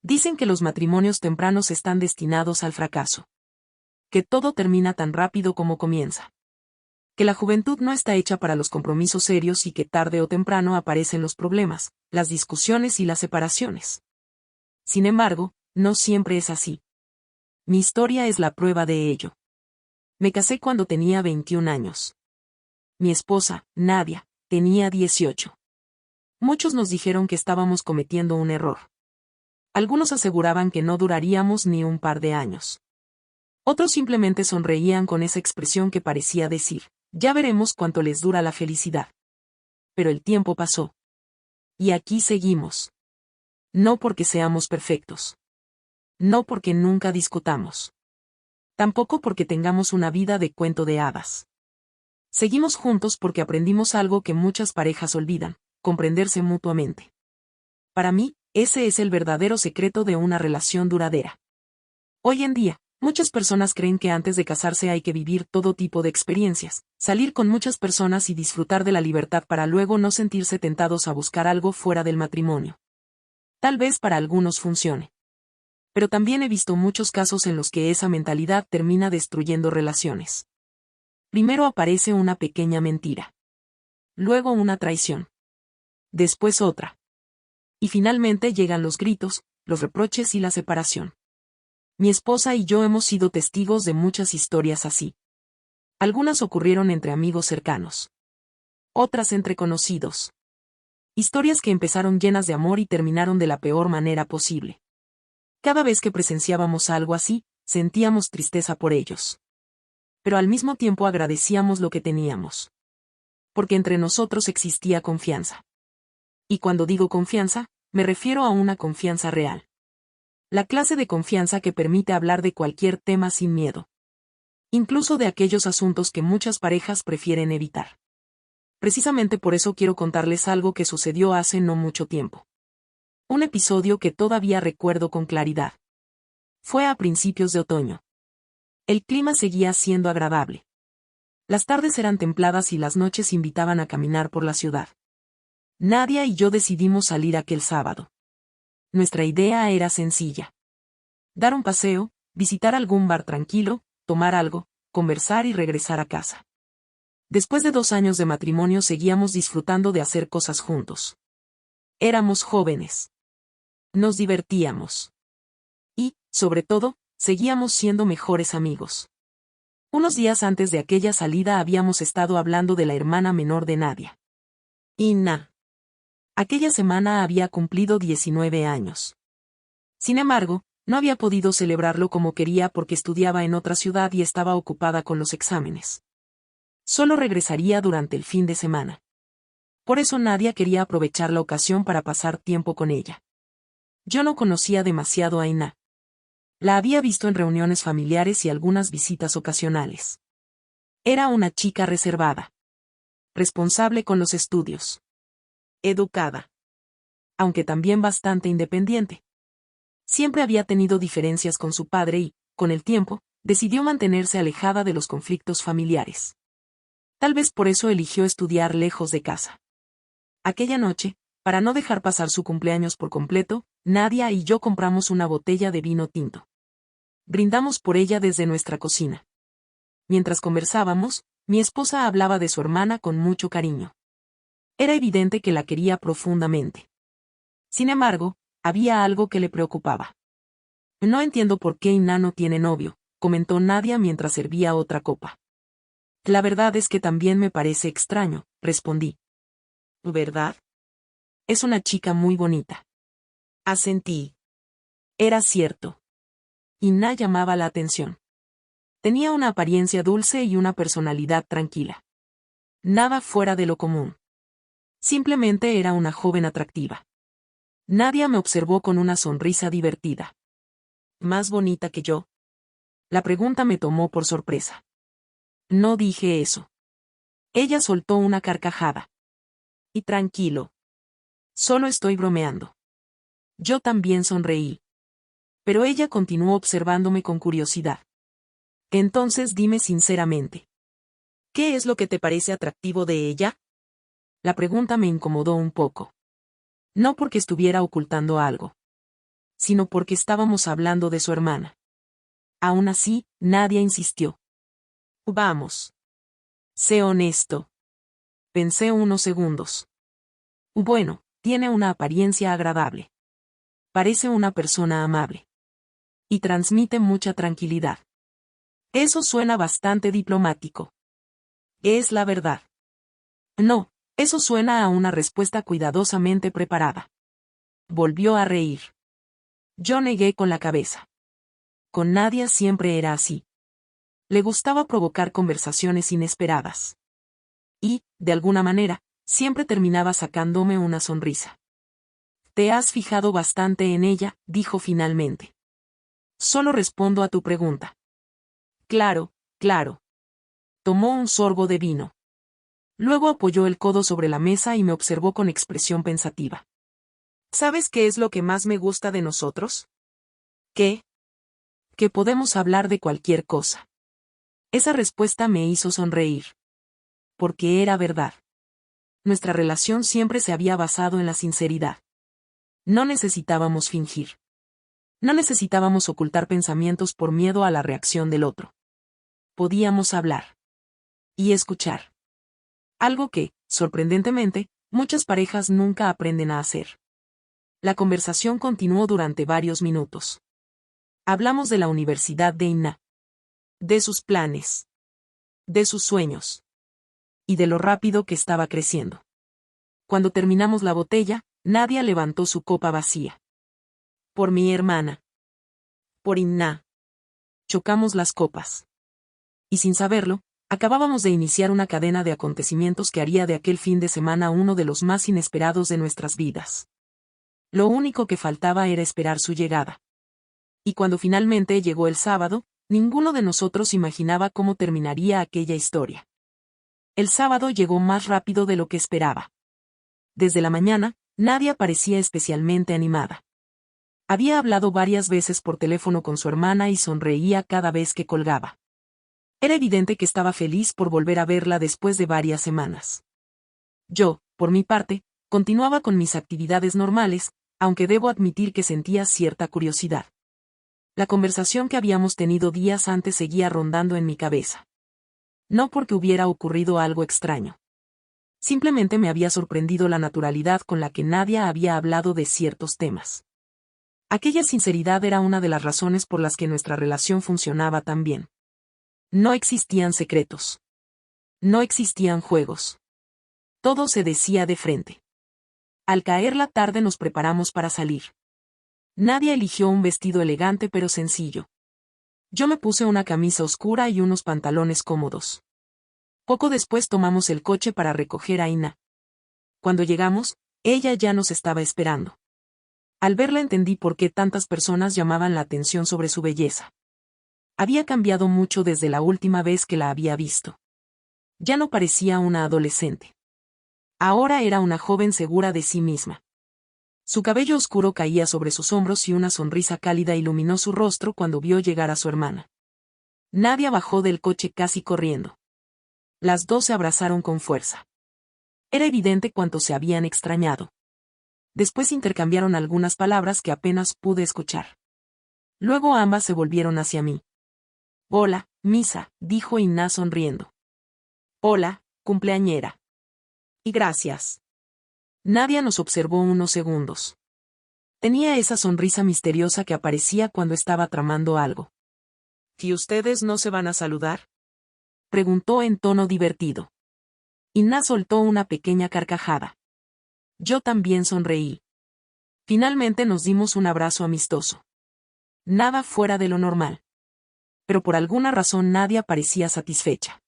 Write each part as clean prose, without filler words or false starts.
Dicen que los matrimonios tempranos están destinados al fracaso. Que todo termina tan rápido como comienza. Que la juventud no está hecha para los compromisos serios y que tarde o temprano aparecen los problemas, las discusiones y las separaciones. Sin embargo, no siempre es así. Mi historia es la prueba de ello. Me casé cuando tenía 21 años. Mi esposa, Nadia, tenía 18. Muchos nos dijeron que estábamos cometiendo un error. Algunos aseguraban que no duraríamos ni un par de años. Otros simplemente sonreían con esa expresión que parecía decir, ya veremos cuánto les dura la felicidad. Pero el tiempo pasó. Y aquí seguimos. No porque seamos perfectos. No porque nunca discutamos. Tampoco porque tengamos una vida de cuento de hadas. Seguimos juntos porque aprendimos algo que muchas parejas olvidan, comprenderse mutuamente. Para mí, ese es el verdadero secreto de una relación duradera. Hoy en día, muchas personas creen que antes de casarse hay que vivir todo tipo de experiencias, salir con muchas personas y disfrutar de la libertad para luego no sentirse tentados a buscar algo fuera del matrimonio. Tal vez para algunos funcione. Pero también he visto muchos casos en los que esa mentalidad termina destruyendo relaciones. Primero aparece una pequeña mentira. Luego una traición. Después otra. Y finalmente llegan los gritos, los reproches y la separación. Mi esposa y yo hemos sido testigos de muchas historias así. Algunas ocurrieron entre amigos cercanos. Otras entre conocidos. Historias que empezaron llenas de amor y terminaron de la peor manera posible. Cada vez que presenciábamos algo así, sentíamos tristeza por ellos. Pero al mismo tiempo agradecíamos lo que teníamos. Porque entre nosotros existía confianza. Y cuando digo confianza, me refiero a una confianza real. La clase de confianza que permite hablar de cualquier tema sin miedo. Incluso de aquellos asuntos que muchas parejas prefieren evitar. Precisamente por eso quiero contarles algo que sucedió hace no mucho tiempo. Un episodio que todavía recuerdo con claridad. Fue a principios de otoño. El clima seguía siendo agradable. Las tardes eran templadas y las noches invitaban a caminar por la ciudad. Nadia y yo decidimos salir aquel sábado. Nuestra idea era sencilla. Dar un paseo, visitar algún bar tranquilo, tomar algo, conversar y regresar a casa. Después de 2 años de matrimonio seguíamos disfrutando de hacer cosas juntos. Éramos jóvenes. Nos divertíamos. Y, sobre todo, seguíamos siendo mejores amigos. Unos días antes de aquella salida habíamos estado hablando de la hermana menor de Nadia. Inna. Aquella semana había cumplido 19 años. Sin embargo, no había podido celebrarlo como quería porque estudiaba en otra ciudad y estaba ocupada con los exámenes. Solo regresaría durante el fin de semana. Por eso Nadia quería aprovechar la ocasión para pasar tiempo con ella. Yo no conocía demasiado a Inna. La había visto en reuniones familiares y algunas visitas ocasionales. Era una chica reservada. Responsable con los estudios. Educada. Aunque también bastante independiente. Siempre había tenido diferencias con su padre y, con el tiempo, decidió mantenerse alejada de los conflictos familiares. Tal vez por eso eligió estudiar lejos de casa. Aquella noche, para no dejar pasar su cumpleaños por completo, Nadia y yo compramos una botella de vino tinto. Brindamos por ella desde nuestra cocina. Mientras conversábamos, mi esposa hablaba de su hermana con mucho cariño. Era evidente que la quería profundamente. Sin embargo, había algo que le preocupaba. No entiendo por qué Inna no tiene novio, comentó Nadia mientras servía otra copa. La verdad es que también me parece extraño, respondí. ¿Verdad? Es una chica muy bonita. Asentí. Era cierto. Inna llamaba la atención. Tenía una apariencia dulce y una personalidad tranquila. Nada fuera de lo común. Simplemente era una joven atractiva. Nadia me observó con una sonrisa divertida. ¿Más bonita que yo? La pregunta me tomó por sorpresa. No dije eso. Ella soltó una carcajada. Y tranquilo. Solo estoy bromeando. Yo también sonreí. Pero ella continuó observándome con curiosidad. Entonces dime sinceramente. ¿Qué es lo que te parece atractivo de ella? La pregunta me incomodó un poco. No porque estuviera ocultando algo. sino porque estábamos hablando de su hermana. Aún así, Nadia insistió. Vamos. Sé honesto. Pensé unos segundos. Bueno, tiene una apariencia agradable. Parece una persona amable. Y transmite mucha tranquilidad. Eso suena bastante diplomático. Es la verdad. No, eso suena a una respuesta cuidadosamente preparada. Volvió a reír. Yo negué con la cabeza. Con Nadia siempre era así. Le gustaba provocar conversaciones inesperadas. Y, de alguna manera, siempre terminaba sacándome una sonrisa. Te has fijado bastante en ella, dijo finalmente. Solo respondo a tu pregunta. Claro, claro. Tomó un sorbo de vino. Luego apoyó el codo sobre la mesa y me observó con expresión pensativa. ¿Sabes qué es lo que más me gusta de nosotros? ¿Qué? Que podemos hablar de cualquier cosa. Esa respuesta me hizo sonreír. Porque era verdad. Nuestra relación siempre se había basado en la sinceridad. No necesitábamos fingir. No necesitábamos ocultar pensamientos por miedo a la reacción del otro. Podíamos hablar. Y escuchar. Algo que, sorprendentemente, muchas parejas nunca aprenden a hacer. La conversación continuó durante varios minutos. Hablamos de la universidad de Inna. De sus planes. De sus sueños. Y de lo rápido que estaba creciendo. Cuando terminamos la botella, Nadia levantó su copa vacía. Por mi hermana. Por Inna. Chocamos las copas. Y sin saberlo, acabábamos de iniciar una cadena de acontecimientos que haría de aquel fin de semana uno de los más inesperados de nuestras vidas. Lo único que faltaba era esperar su llegada. Y cuando finalmente llegó el sábado, ninguno de nosotros imaginaba cómo terminaría aquella historia. El sábado llegó más rápido de lo que esperaba. Desde la mañana, Nadia parecía especialmente animada. Había hablado varias veces por teléfono con su hermana y sonreía cada vez que colgaba. Era evidente que estaba feliz por volver a verla después de varias semanas. Yo, por mi parte, continuaba con mis actividades normales, aunque debo admitir que sentía cierta curiosidad. La conversación que habíamos tenido días antes seguía rondando en mi cabeza. No porque hubiera ocurrido algo extraño. Simplemente me había sorprendido la naturalidad con la que Nadia había hablado de ciertos temas. Aquella sinceridad era una de las razones por las que nuestra relación funcionaba tan bien. No existían secretos. No existían juegos. Todo se decía de frente. Al caer la tarde nos preparamos para salir. Nadia eligió un vestido elegante pero sencillo. Yo me puse una camisa oscura y unos pantalones cómodos. Poco después tomamos el coche para recoger a Inna. Cuando llegamos, ella ya nos estaba esperando. Al verla entendí por qué tantas personas llamaban la atención sobre su belleza. Había cambiado mucho desde la última vez que la había visto. Ya no parecía una adolescente. Ahora era una joven segura de sí misma. Su cabello oscuro caía sobre sus hombros y una sonrisa cálida iluminó su rostro cuando vio llegar a su hermana. Nadia bajó del coche casi corriendo. Las dos se abrazaron con fuerza. Era evidente cuánto se habían extrañado. Después intercambiaron algunas palabras que apenas pude escuchar. Luego ambas se volvieron hacia mí. Hola, Misa, dijo Inna sonriendo. Hola, cumpleañera. Y gracias. Nadia nos observó unos segundos. Tenía esa sonrisa misteriosa que aparecía cuando estaba tramando algo. ¿Y ustedes no se van a saludar?, preguntó en tono divertido. Inna soltó una pequeña carcajada. Yo también sonreí. Finalmente nos dimos un abrazo amistoso. Nada fuera de lo normal. Pero por alguna razón Nadia parecía satisfecha.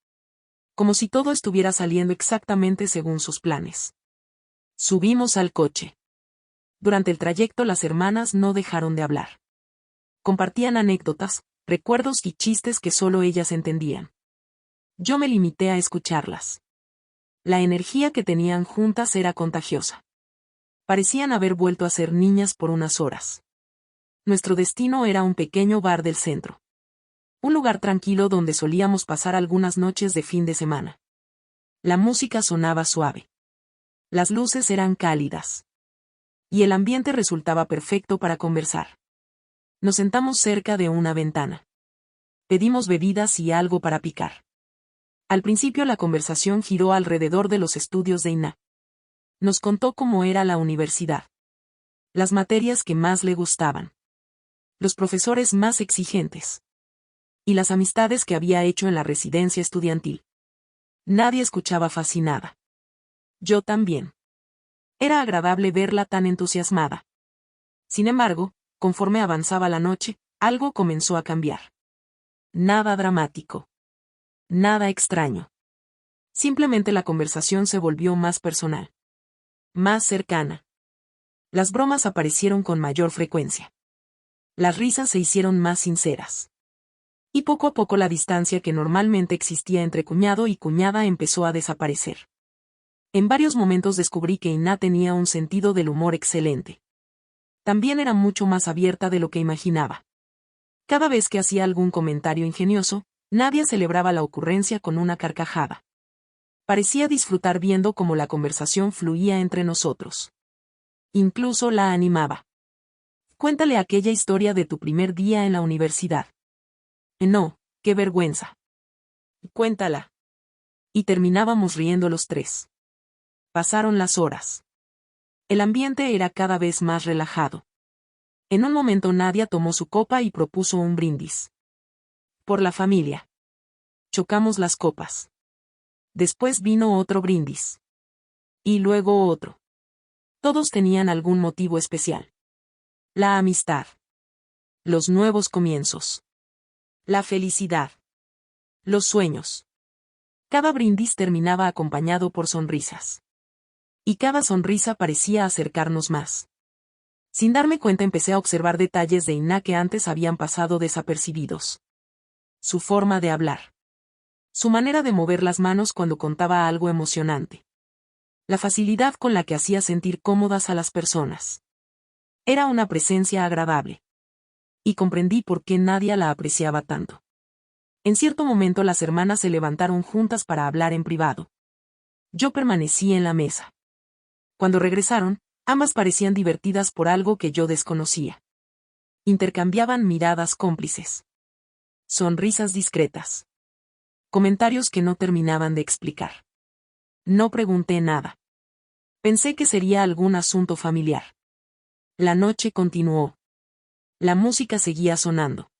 Como si todo estuviera saliendo exactamente según sus planes. Subimos al coche. Durante el trayecto las hermanas no dejaron de hablar. Compartían anécdotas, recuerdos y chistes que solo ellas entendían. Yo me limité a escucharlas. La energía que tenían juntas era contagiosa. Parecían haber vuelto a ser niñas por unas horas. Nuestro destino era un pequeño bar del centro. Un lugar tranquilo donde solíamos pasar algunas noches de fin de semana. La música sonaba suave. Las luces eran cálidas. Y el ambiente resultaba perfecto para conversar. Nos sentamos cerca de una ventana. Pedimos bebidas y algo para picar. Al principio la conversación giró alrededor de los estudios de Ina. Nos contó cómo era la universidad. Las materias que más le gustaban. Los profesores más exigentes. Y las amistades que había hecho en la residencia estudiantil. Nadie escuchaba fascinada. Yo también. Era agradable verla tan entusiasmada. Sin embargo, conforme avanzaba la noche, algo comenzó a cambiar. Nada dramático. Nada extraño. Simplemente la conversación se volvió más personal. Más cercana. Las bromas aparecieron con mayor frecuencia. Las risas se hicieron más sinceras. Y poco a poco la distancia que normalmente existía entre cuñado y cuñada empezó a desaparecer. En varios momentos descubrí que Ina tenía un sentido del humor excelente. También era mucho más abierta de lo que imaginaba. Cada vez que hacía algún comentario ingenioso, Nadia celebraba la ocurrencia con una carcajada. Parecía disfrutar viendo cómo la conversación fluía entre nosotros. Incluso la animaba. Cuéntale aquella historia de tu primer día en la universidad. No, qué vergüenza. Cuéntala. Y terminábamos riendo los tres. Pasaron las horas. El ambiente era cada vez más relajado. En un momento Nadia tomó su copa y propuso un brindis. Por la familia. Chocamos las copas. Después vino otro brindis. Y luego otro. Todos tenían algún motivo especial. La amistad. Los nuevos comienzos. La felicidad. Los sueños. Cada brindis terminaba acompañado por sonrisas. Y cada sonrisa parecía acercarnos más. Sin darme cuenta empecé a observar detalles de Ina que antes habían pasado desapercibidos. Su forma de hablar. Su manera de mover las manos cuando contaba algo emocionante. La facilidad con la que hacía sentir cómodas a las personas. Era una presencia agradable. Y comprendí por qué Nadia la apreciaba tanto. En cierto momento las hermanas se levantaron juntas para hablar en privado. Yo permanecí en la mesa. Cuando regresaron, ambas parecían divertidas por algo que yo desconocía. Intercambiaban miradas cómplices. Sonrisas discretas. Comentarios que no terminaban de explicar. No pregunté nada. Pensé que sería algún asunto familiar. La noche continuó. La música seguía sonando.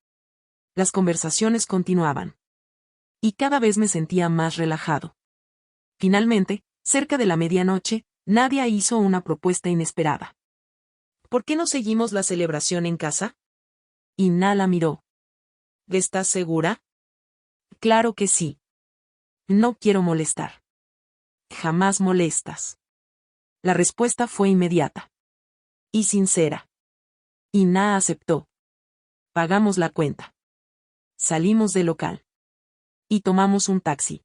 Las conversaciones continuaban. Y cada vez me sentía más relajado. Finalmente, cerca de la medianoche, Nadia hizo una propuesta inesperada. ¿Por qué no seguimos la celebración en casa? Ina la miró. ¿Estás segura? Claro que sí. No quiero molestar. Jamás molestas. La respuesta fue inmediata. Y sincera. Ina aceptó. Pagamos la cuenta. Salimos del local. Y tomamos un taxi.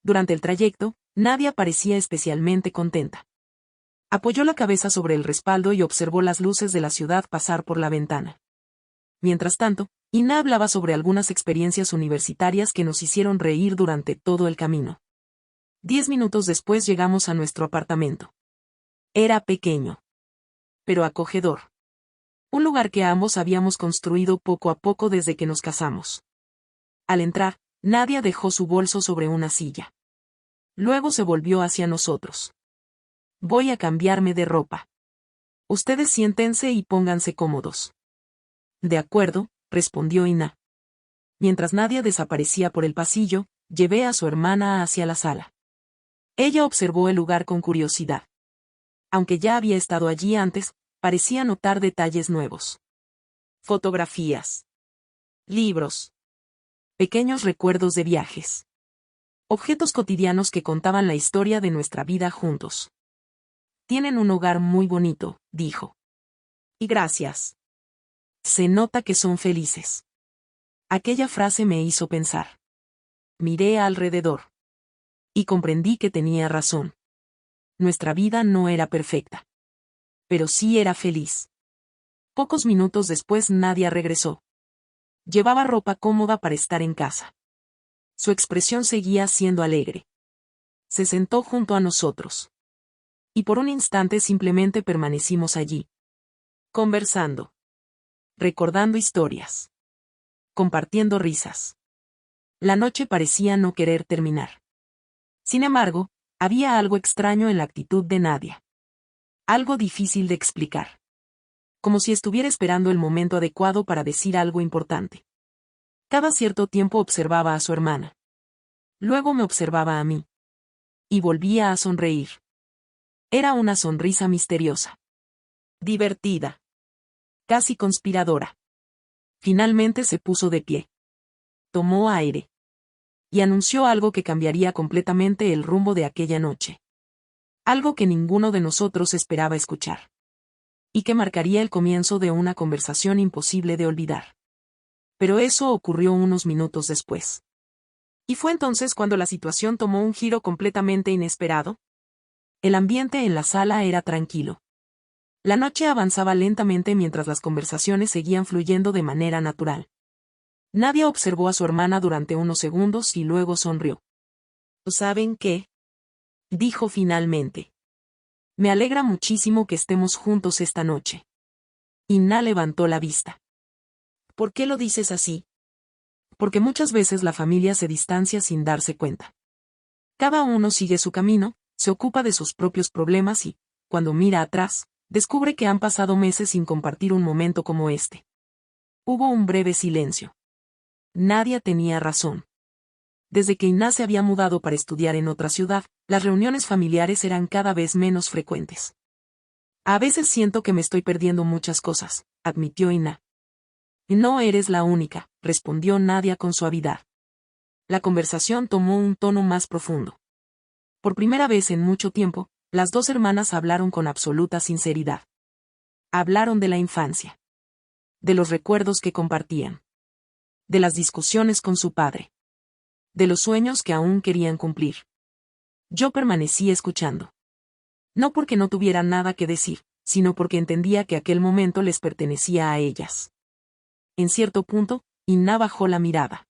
Durante el trayecto, Nadia parecía especialmente contenta. Apoyó la cabeza sobre el respaldo y observó las luces de la ciudad pasar por la ventana. Mientras tanto, Ina hablaba sobre algunas experiencias universitarias que nos hicieron reír durante todo el camino. 10 minutos después llegamos a nuestro apartamento. Era pequeño. Pero acogedor. Un lugar que ambos habíamos construido poco a poco desde que nos casamos. Al entrar, Nadia dejó su bolso sobre una silla. Luego se volvió hacia nosotros. Voy a cambiarme de ropa. Ustedes siéntense y pónganse cómodos. De acuerdo, respondió Ina. Mientras Nadia desaparecía por el pasillo, llevé a su hermana hacia la sala. Ella observó el lugar con curiosidad. Aunque ya había estado allí antes, parecía notar detalles nuevos. Fotografías. Libros. Pequeños recuerdos de viajes. Objetos cotidianos que contaban la historia de nuestra vida juntos. Tienen un hogar muy bonito, dijo. Y gracias. Se nota que son felices. Aquella frase me hizo pensar. Miré alrededor. Y comprendí que tenía razón. Nuestra vida no era perfecta. Pero sí era feliz. Pocos minutos después Nadia regresó. Llevaba ropa cómoda para estar en casa. Su expresión seguía siendo alegre. Se sentó junto a nosotros. Y por un instante simplemente permanecimos allí. Conversando. recordando historias, compartiendo risas. La noche parecía no querer terminar. Sin embargo, había algo extraño en la actitud de Nadia. Algo difícil de explicar. Como si estuviera esperando el momento adecuado para decir algo importante. Cada cierto tiempo observaba a su hermana. Luego me observaba a mí. Y volvía a sonreír. Era una sonrisa misteriosa. Divertida. Casi conspiradora. Finalmente se puso de pie. Tomó aire. Y anunció algo que cambiaría completamente el rumbo de aquella noche. Algo que ninguno de nosotros esperaba escuchar. Y que marcaría el comienzo de una conversación imposible de olvidar. Pero eso ocurrió unos minutos después. Y fue entonces cuando la situación tomó un giro completamente inesperado. El ambiente en la sala era tranquilo. La noche avanzaba lentamente mientras las conversaciones seguían fluyendo de manera natural. Nadia observó a su hermana durante unos segundos y luego sonrió. ¿Saben qué? Dijo finalmente. Me alegra muchísimo que estemos juntos esta noche. Inna levantó la vista. ¿Por qué lo dices así? Porque muchas veces la familia se distancia sin darse cuenta. Cada uno sigue su camino, se ocupa de sus propios problemas y, cuando mira atrás, descubre que han pasado meses sin compartir un momento como este. Hubo un breve silencio. Nadia tenía razón. Desde que Inna se había mudado para estudiar en otra ciudad, las reuniones familiares eran cada vez menos frecuentes. A veces siento que me estoy perdiendo muchas cosas, admitió Inna. No eres la única, respondió Nadia con suavidad. La conversación tomó un tono más profundo. Por primera vez en mucho tiempo, las dos hermanas hablaron con absoluta sinceridad. Hablaron de la infancia. De los recuerdos que compartían. De las discusiones con su padre. De los sueños que aún querían cumplir. Yo permanecí escuchando. No porque no tuviera nada que decir, sino porque entendía que aquel momento les pertenecía a ellas. En cierto punto, Inna bajó la mirada.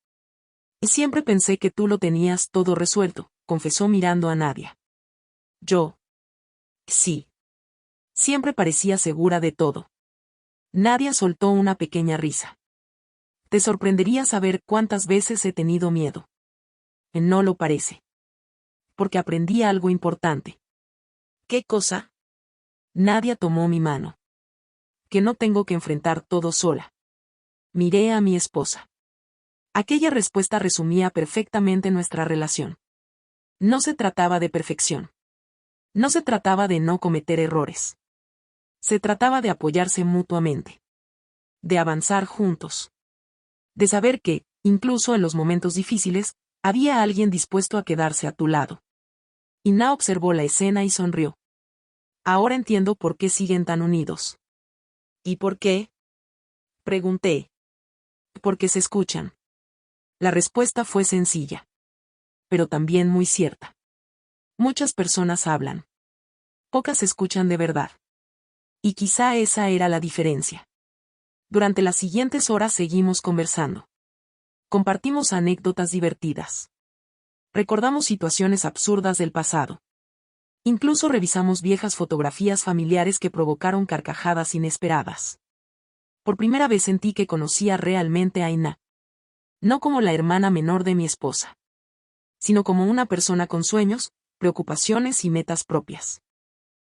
Siempre pensé que tú lo tenías todo resuelto, confesó mirando a Nadia. Yo. Sí. Siempre parecía segura de todo. Nadia soltó una pequeña risa. Te sorprendería saber cuántas veces he tenido miedo. No lo parece. Porque aprendí algo importante. ¿Qué cosa? Nadia tomó mi mano. Que no tengo que enfrentar todo sola. Miré a mi esposa. Aquella respuesta resumía perfectamente nuestra relación. No se trataba de perfección. No se trataba de no cometer errores. Se trataba de apoyarse mutuamente. De avanzar juntos. De saber que, incluso en los momentos difíciles, había alguien dispuesto a quedarse a tu lado. Inna observó la escena y sonrió. Ahora entiendo por qué siguen tan unidos. ¿Y por qué? Pregunté. Porque se escuchan. La respuesta fue sencilla. Pero también muy cierta. Muchas personas hablan. Pocas escuchan de verdad. Y quizá esa era la diferencia. Durante las siguientes horas seguimos conversando. Compartimos anécdotas divertidas. Recordamos situaciones absurdas del pasado. Incluso revisamos viejas fotografías familiares que provocaron carcajadas inesperadas. Por primera vez sentí que conocía realmente a Inna. No como la hermana menor de mi esposa. Sino como una persona con sueños, preocupaciones y metas propias.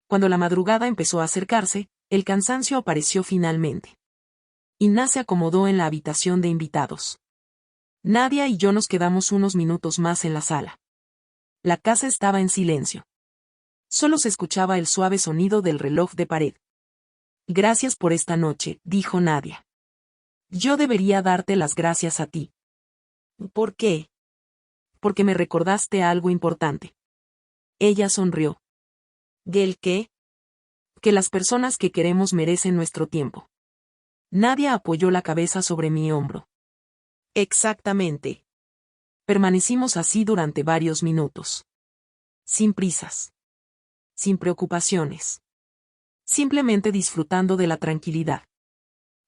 Cuando la madrugada empezó a acercarse, el cansancio apareció finalmente. Inna se acomodó en la habitación de invitados. Nadia y yo nos quedamos unos minutos más en la sala. La casa estaba en silencio. Solo se escuchaba el suave sonido del reloj de pared. Gracias por esta noche, dijo Nadia. Yo debería darte las gracias a ti. ¿Por qué? Porque me recordaste algo importante. Ella sonrió. ¿El qué? Que las personas que queremos merecen nuestro tiempo. Nadia apoyó la cabeza sobre mi hombro. Exactamente. Permanecimos así durante varios minutos. Sin prisas. Sin preocupaciones. Simplemente disfrutando de la tranquilidad.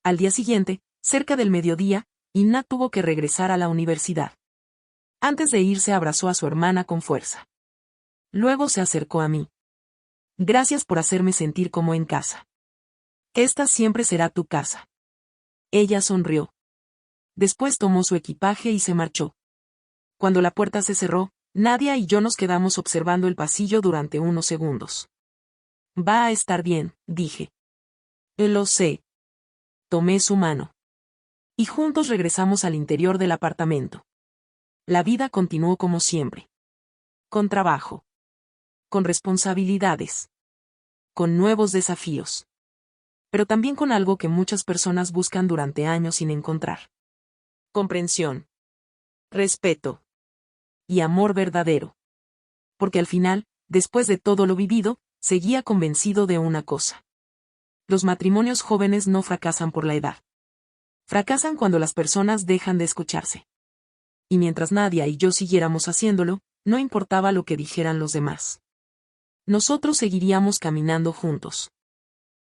Al día siguiente, cerca del mediodía, Inna tuvo que regresar a la universidad. Antes de irse abrazó a su hermana con fuerza. Luego se acercó a mí. Gracias por hacerme sentir como en casa. Esta siempre será tu casa. Ella sonrió. Después tomó su equipaje y se marchó. Cuando la puerta se cerró, Nadia y yo nos quedamos observando el pasillo durante unos segundos. Va a estar bien, dije. Lo sé. Tomé su mano. Y juntos regresamos al interior del apartamento. La vida continuó como siempre. Con trabajo. Con responsabilidades. Con nuevos desafíos. Pero también con algo que muchas personas buscan durante años sin encontrar. Comprensión. Respeto. Y amor verdadero. Porque al final, después de todo lo vivido, seguía convencido de una cosa. Los matrimonios jóvenes no fracasan por la edad. Fracasan cuando las personas dejan de escucharse. Y mientras Nadia y yo siguiéramos haciéndolo, no importaba lo que dijeran los demás. Nosotros seguiríamos caminando juntos.